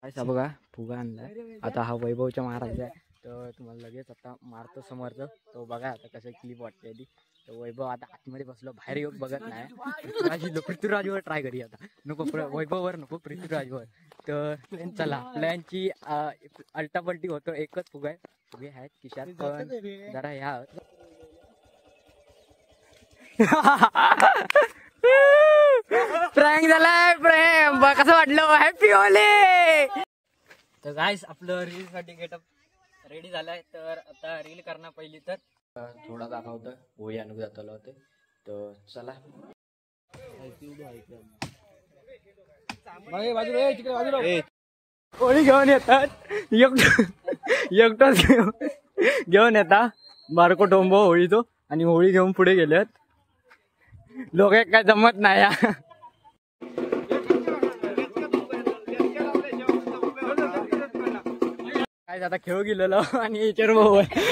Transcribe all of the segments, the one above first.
काय बघा फुगा आणलाय आता हा वैभवच्या मारायचा आहे तर तुम्हाला लगेच आता मारतो समोरचं तो बघा आता कसं क्लिप वाटते आधी तर वैभव आता आतमध्ये बसलो बाहेर येऊन बघत नाही पृथ्वीराजवर ट्राय करूया आता नको वैभववर नको पृथ्वीराजवर तर चला प्लॅनची अल्टापल्टी होतो एकच फुगा आहे फुगे आहेत खिशात पण जरा ह्या प्रँक झालाय प्रेम कसं वाटलं हॅपी होली तर गाईस आपलं रील साठी गेटअप रेडी झालाय तर आता रील करणार पहिली तर थोडा दाखवतं होळी आणून जातलं होते तर चला होळी घेऊन येतात एकटाच घेऊन येता बारको टोंबो होळी तो आणि होळी घेऊन पुढे गेलेत लोक काय जमत नाही काय आता खेळ गेलेलो आणि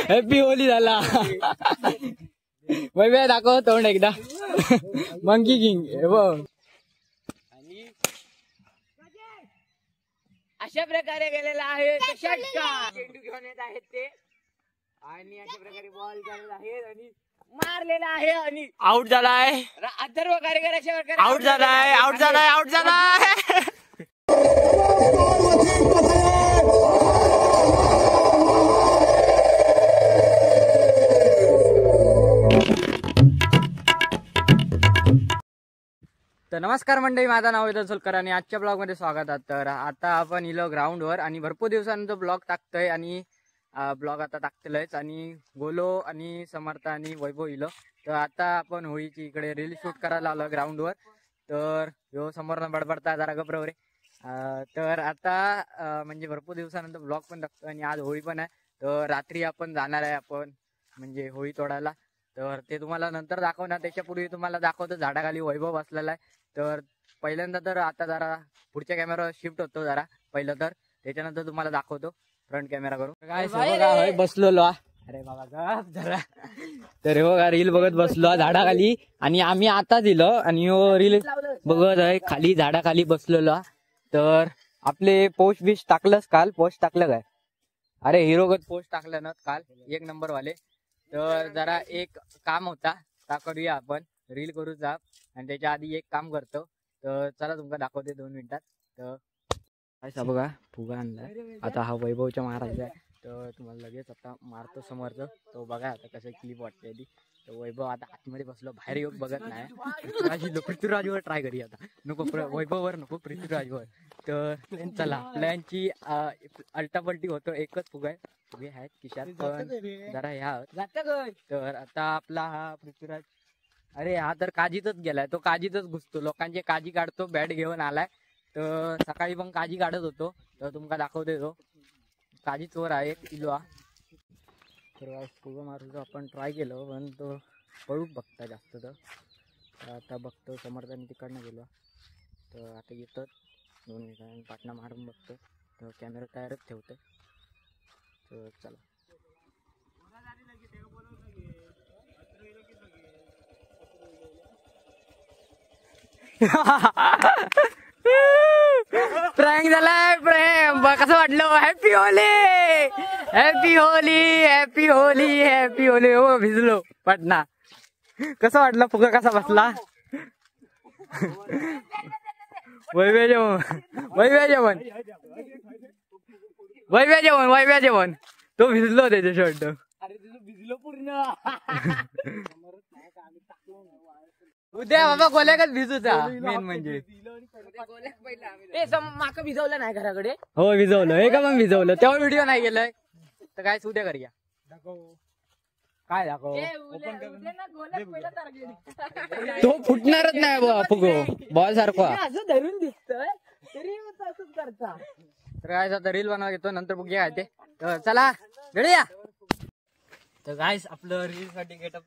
हॅपी होली झाला वैभव दाखव तोंड एकदा मंकी किंग अशा प्रकारे गेलेला आहे चेंडू घेऊन येत आहेत ते आणि अशा प्रकारे बॉल करत आहेत आणि मारलेला आहे आणि आउट झालाय अथर्व कार्यकर अशा प्रकारे आउट झालाय तर नमस्कार मंडळी माझं नाव वेदन सोलकर आणि आजच्या ब्लॉग मध्ये स्वागत आहे तर आता आपण इलो ग्राउंडवर आणि भरपूर दिवसानंतर ब्लॉग टाकतोय आणि ब्लॉग आता टाकतोयच आणि गोलो आणि समर्थ आणि वैभव इलो तर आता आपण होळीची इकडे रील शूट करायला आलो ग्राउंडवर तर ह्यो समोरनं बडबडता जरा गबरवरे तर आता म्हणजे भरपूर दिवसानंतर ब्लॉग पण टाकतोय आणि आज होळी पण आहे तर रात्री आपण जाणार आहे आपण म्हणजे होळी तोडायला तर ते तुम्हाला नंतर दाखवणार त्याच्यापूर्वी तुम्हाला दाखवतो झाडाखाली वैभव बसलेला आहे तर पहिल्यांदा तर आता जरा पुढच्या कॅमेरावर शिफ्ट होतो जरा पहिलं तर त्याच्यानंतर तुम्हाला दाखवतो फ्रंट कॅमेरा करून काय बसलो अरे बाबा जरा तर हो रील बघत बसलो झाडाखाली आणि आम्ही आता दिलो आणि हो रील बघत आहे खाली झाडाखाली बसलेलो तर आपले पोस्ट बिस्ट टाकलंच काल पोस्ट टाकलं काय अरे हिरोगत पोस्ट टाकलं ना काल 1 नंबर वाले तर जरा एक काम होता करूया आपण रील करू जा आणि त्याच्या आधी एक काम करतो तर चला तुमका दाखवते 2 मिनिटात तर काय बघा फुगा आणलाय आता हा वैभवच्या मारायचा आहे तर तुम्हाला लगेच आता मारतो समोरचं तो बघा आता कसं क्लिप वाटते आधी तर वैभव आता आतमध्ये बसलो बाहेर येऊन बघत नाही पृथ्वीराजवर ट्राय करूया आता नको वैभववर नको पृथ्वीराजवर तर चला प्लॅनची अल्टापल्टी होतो एकच फुगा आहे फुगे आहेत खिशात पण जरा ह्या तर आता आपला हा पृथ्वीराज अरे हा तर काजीतच गेलाय तो काजीतच घुसतो लोकांचे काजी काढतो बॅट घेऊन आलाय तर सकाळी पण काजी काढत होतो तर तुमका दाखवते तो काजी चोर आहे किलो तर फुगा मारूचा आपण ट्राय केलं पण तो पळूक बघता जास्त तर आता बघतो समर्थाने तिकडनं गेलो तर आता येतं 2 मिनिटांनी पाटणा मारून बघतो तर कॅमेरा तयारच ठेवतो तर चला प्रँक झालाय प्रेम कसं वाटलं हॅपी होली हो भिजलो पाटणा कसं वाटलं फुगा कसा बसला वैभ्या जेवण तो भिजलो त्याच्या शर्ट भिजलो पूर्ण उद्या बाबा गोल्याकच भिजूचा मेन म्हणजे माका भिजवलं नाही घराकडे हो भिजवलं हे का मग भिजवलं तेव्हा व्हिडिओ नाही गेलाय तर काय उद्या करूया काय दाखव तो फुटणारच नाही बाबा फुगो बॉल सारखा धरून दिसतोय तर काय आता रील बनवा घेतो नंतर बघूया काय ते तर चला रेडी तर गाईस आपलं रील साठी गेटअप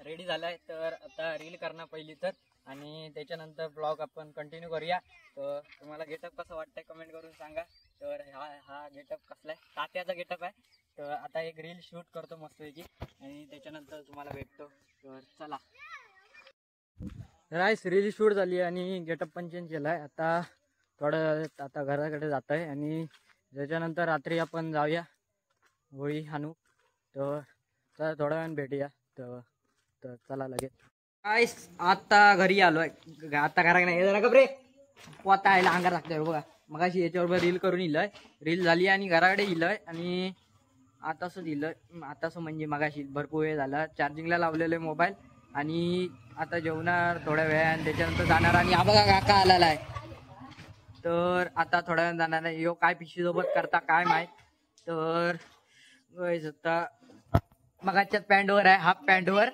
रेडी झालाय तर आता रील करणार पहिली तर आणि त्याच्यानंतर ब्लॉग आपण कंटिन्यू करूया तर तुम्हाला गेटअप कसं वाटतंय कमेंट करून सांगा तर हा गेटअप कसला आहे तात्याचा गेटअप आहे तर आता एक रील शूट करतो मस्तपैकी आणि त्याच्यानंतर तुम्हाला भेटतो तर चला राईस रील शूट झाली आणि गेटअप पण चेंज केलाय आता थोडं आता घराकडे जात आहे आणि त्याच्यानंतर रात्री आपण जाऊया होळी आणू. तर चला थोड्या वेळाने भेटूया. तर चला लगेच. काय आता घरी आलोय. आता घरा नाही जरा गबरे पोता आयला अंगार लागतोय बघा. मगाशी याच्यावर रील करून इलय. रील झाली आणि घराकडे इलय आणि आताच दिलंय. आताच म्हणजे मगाशी भरपूर वेळ झाला. चार्जिंगला लावलेलं आहे मोबाईल आणि आता जेवणार थोड्या वेळाने. त्याच्यानंतर जाणार आणि हा बघा काका आलेला आहे. तर आता थोड्या वेळाने जाणार आहे. यो काय पिशवी सोबत करता काय माहित. तर आता मगाच्याच पॅन्टवर आहे. हाफ पॅन्टवर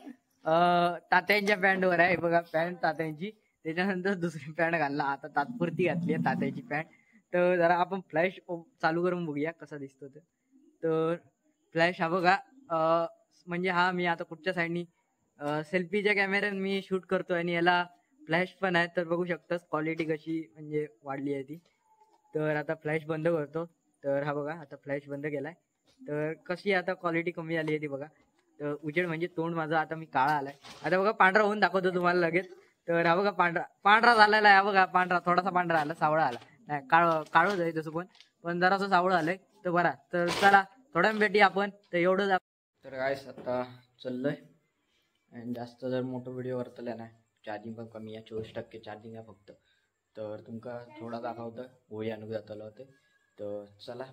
तात्यांच्या पॅन्टवर आहे बघा. पॅन्ट तात्यांची. त्याच्यानंतर दुसरी पॅन्ट घालला. आता तात्पुरती घातली आहे तात्याची पॅन्ट. तर जरा आपण फ्लॅश चालू करून बघूया कसा दिसतो ते. तर फ्लॅश हा बघा म्हणजे हा मी आता कुठच्या साईडनी सेल्फीच्या कॅमेऱ्याने मी शूट करतोय आणि याला फ्लॅश पण आहे. तर बघू शकतास क्वालिटी कशी म्हणजे वाढली आहे ती. तर आता फ्लॅश बंद करतो. तर हा बघा आता फ्लॅश बंद केलाय. तर कशी आता क्वालिटी कमी आली आहे ती बघा. तर उजेड म्हणजे तोंड माझं आता मी काळा आलाय. आता बघा पांढरा होऊन दाखवतो तुम्हाला लगेच. तर हा बघा पांढरा झालेला आहे. हा बघा पांढरा थोडासा पांढरा आला. सावळा आला नाही काळोच आहे तसं पण जरासं सावळं आलंय. तर बरा तर चला थोड्या भेटी आपण. तर एवढंच. तर काय आता चाललंय आणि जास्त जर मोठं व्हिडिओ वरतल्या नाही. चार्जिंग पण कमी आहे. 24% चार्जिंग आहे फक्त. तर तुमका थोडा दाखवतं होळी आणून जातलं होते. तर चला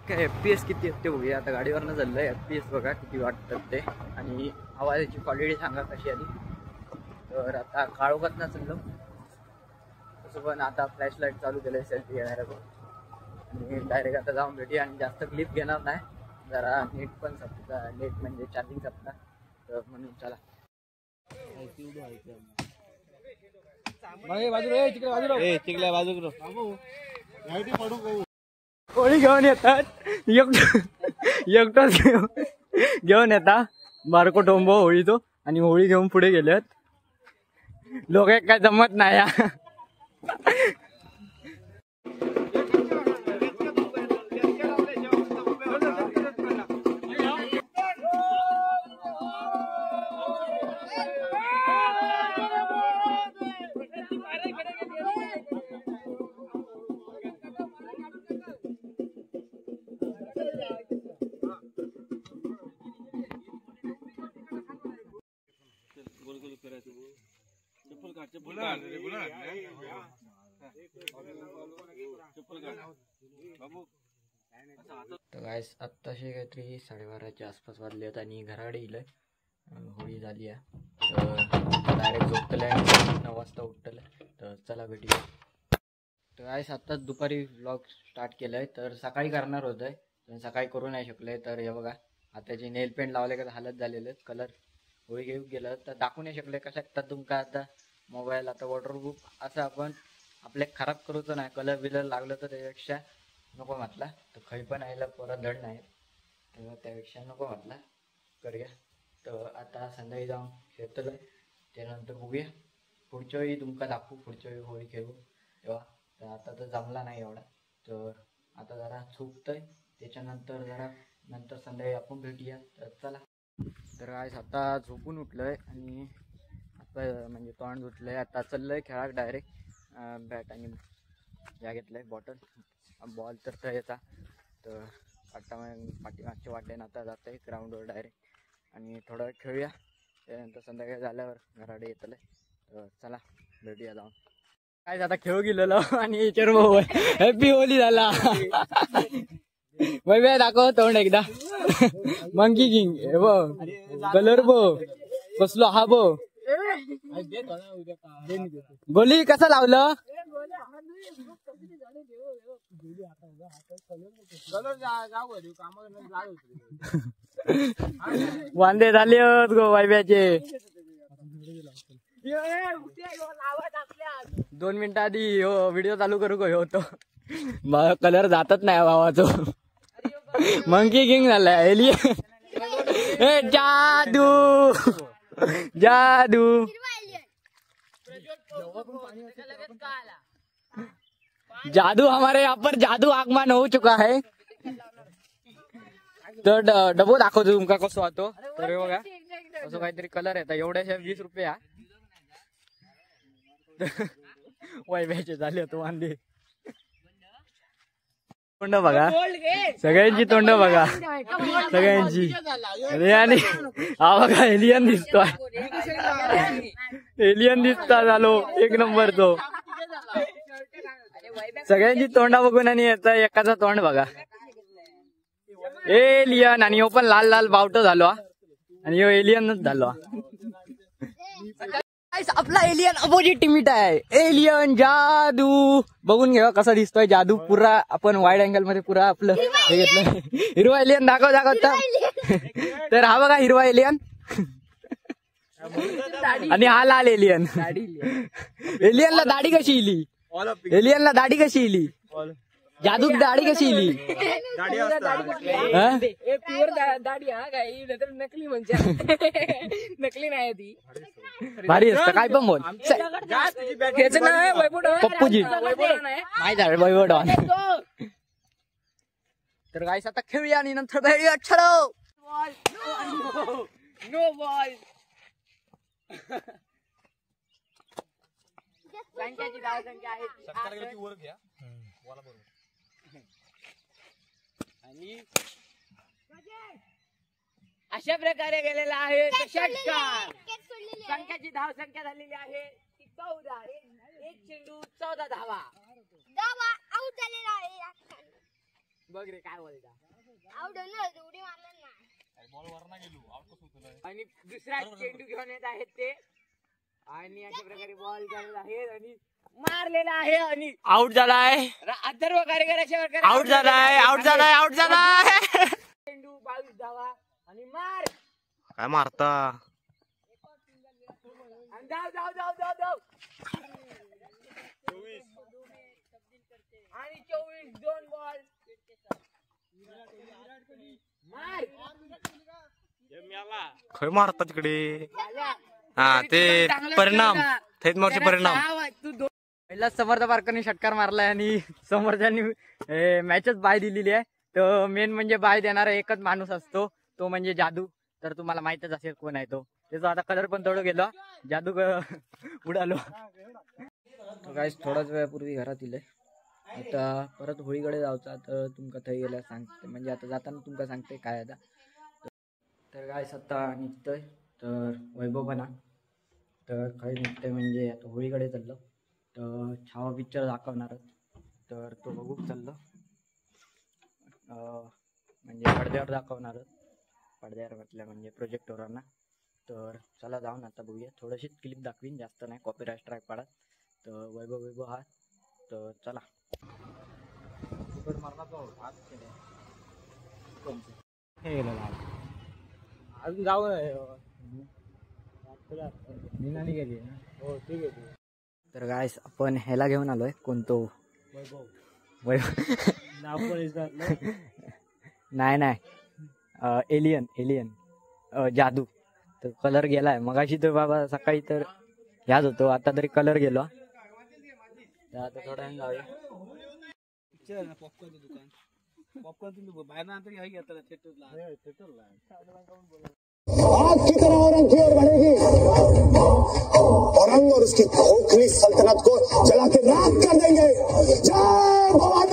काय FPS किती आहेत ते बघूया. आता गाडीवरनं चाललंय. FPS बघा किती वाटतात ते आणि आवाजाची क्वालिटी सांगा कशी आली. तर आता काळोखात चाललो तसं पण आता फ्लॅश लाईट चालू केलंय सेल्फी घेणाऱ्याचं आणि डायरेक्ट आता जाऊन भेटी. आणि जास्त क्लिप घेणार नाही. जरा नेट पण संपता. नेट म्हणजे चार्जिंग संपता. तर म्हणून चला होळी घेऊन येतात. एकटाच घेऊन येता बारको टोंबो होळी तो आणि होळी घेऊन पुढे गेलेत. लोक काय जमत नाही. तर गाइस आत्ताशे काहीतरी 12:30च्या आसपास वाजले आहेत आणि घराकडे इलंय. होळी झाली आहे. तर डायरेक्ट झोपतलंय. 9 वाजता उठतलंय. तर चला भेटूया. तर गाइस आत्ताच दुपारी व्लॉग स्टार्ट केलाय. तर सकाळी करणार होतंय पण सकाळी करू नाही शकले. तर हे बघा आताचे नेल पेंट लावले का हालत झालेले कलर होळी घेऊन गेलं तर दाखवू नाही शकले. कशा तुमका आता मोबाईल आता वॉटरप्रूफ असं आपण आपले खराब करूच नाही. कलर बिलर लागलं तर त्यापेक्षा नको म्हटला. तर खै पण यायला परत धड नाही. तर त्यापेक्षा नको म्हटला करूया. तर आता संध्याकाळी जाऊन खेळतलं. त्यानंतर बघूया पुढच्या वेळी तुमका दाखवू. पुढच्या वेळी होळी खेळू तेव्हा. तर आता तर जमला नाही एवढा. तर आता जरा झोपतंय. त्याच्यानंतर जरा नंतर संध्याकाळी आपण भेटूया. तर चला. तर आज आता झोपून उठलोय आणि आता म्हणजे तोंड धुतलंय. आता चाललंय खेळाक डायरेक्ट. बॅट आणि या घेतलंय बॉटल बॉल तर याचा. तर पाठीमागच्या वाटेनं आता जात आहे ग्राउंडवर डायरेक्ट आणि थोडा वेळ खेळूया. त्यानंतर संध्याकाळी झाल्यावर घराकडे येतलं. तर चला भेटूया जाऊन. काय आता खेळू गेलेलो आणि याच्यावर हॅपी होली झाला. वैभ्या दाखव तोंड एकदा. मंकी किंग कलर बो कसलो हा बो. गोली कसं लावलं. वांदे झाले गो वैभ्याचे. 2 मिनिटं आधी व्हिडिओ चालू करू गो होतो. कलर जातच नाही भावाचो. मंकी किंग झालाय एलियन. जादू जादू. जादू हमारे यहाँ पर जादू आगमन हो चुका है. तर डबो दाखवतो तुमका कसं होतो. तर बघा असं काहीतरी कलर येतात. एवढ्याशा 20 रुपया. वैभ्याचे झाले होते वांदे. तोंड बघा सगळ्यांची, तोंड बघा सगळ्यांची. अरे आणि हा बघा एलियन दिसतोय, एलियन दिसता झालो एक नंबर तो. सगळ्यांची तोंडा बघून आणि याचा एकाचा तोंड बघा एलियन. आणि ह्यो पण लाल लाल बावटो झालो आणि ह्यो एलियनच झालो. आपला एलियन अपोजिट टीमिट आहे. एलियन जादू बघून घ्या कसा दिसतोय जादू. पुरा आपण वाईड अँगल मध्ये पुरा आपलं हे घेतलं. हिरवा एलियन दाखवता. तर हा बघा हिरवा एलियन आणि हा लाल एलियन. एलियनला दाढी कशी इली, एलियनला दाढी कशी इली, जादू दाढी कशी इली. नकली म्हणजे नकली नाही ती, भारी असतं काय पण बोल. त्याचं नाव आहे वैभव डॉन. पप्पूजी नाही माहिती आहे वैभव डॉन. तर गाईस आता खेळूया आणि नंतर भेटूया. ठरव नो बॉल. संख्याची धाव संख्या आहे आणि अशा प्रकारे गेलेला आहे षटकार. संख्याची धाव संख्या झालेली आहे 14. एक चेंडू 14 धावा. आउट झालेला आहे. बघ रे काय बोलता. आउट ना उडी मारला नाही. आणि दुसरा चेंडू घेऊन येत आहेत ते आणि अशा प्रकारे बॉल झालेला आहे आणि मारलेला आहे आणि आउट झालाय. अथर्व कार्यकर अशा प्रकारे आउट झालाय, आउट झालाय, आउट झालाय. चेंडू 22 धावा आणि मार. काय मारता आणि धाव धाव धाव धाव धाव आणि 24 दोन बॉल मार. खय मारता तिकडे. हा ते परिणाम थेट मोठे परिणाम. पहिला समर्थ पारकरने षटकार मारलाय आणि समर्थांनी मॅचच बाय दिलेली आहे. तर मेन म्हणजे बाय देणारा एकच माणूस असतो, तो म्हणजे जादू. तर तुम्हाला माहितच असेल कोण आहे तो. त्याचा आता कलर पण थोडं गेलो, जादू उडालो. गाईस थोड्याच वेळापूर्वी घरात इले. आता परत होळीकडे जायचा. तर तुमका थंय गेल्या सांगते, म्हणजे आता जाताना तुमका सांगते काय आता. तर गाईस आता निघतोय. तर वैभव बना तर काही निघतंय म्हणजे आता होळीकडे चाललो. तर छावा पिक्चर दाखवणार तर तो बघू चाललो. म्हणजे पडद्यावर दाखवणार, पडद्यावर म्हटलं म्हणजे प्रोजेक्टवरना. तर चला जाऊन आता बघूया. थोडीशीच क्लिप दाखवीन, जास्त नाही, कॉपीराइट स्ट्राईक पाडत. तर वैभव हा. तर चला अजून जाऊ तर गाईस आपण ह्याला घेऊन आलोय. कोणतो नाही एलियन, एलियन जादू. तर कलर गेलाय मगाशी. तर बाबा सकाळी तर ह्याच होतो, आता तरी कलर गेलो. तर आता थोडा जाऊया. पॉपकॉर्नचं दुकान. पॉपकॉर्न तुम्ही बाहेर नंतर घ्या घेतला थिएटरला. आग की तरह औरंग की ओर बढ़ेगी. औरंग और उसकी खोखली सल्तनत को जला के राख कर देंगे. जय भवानी.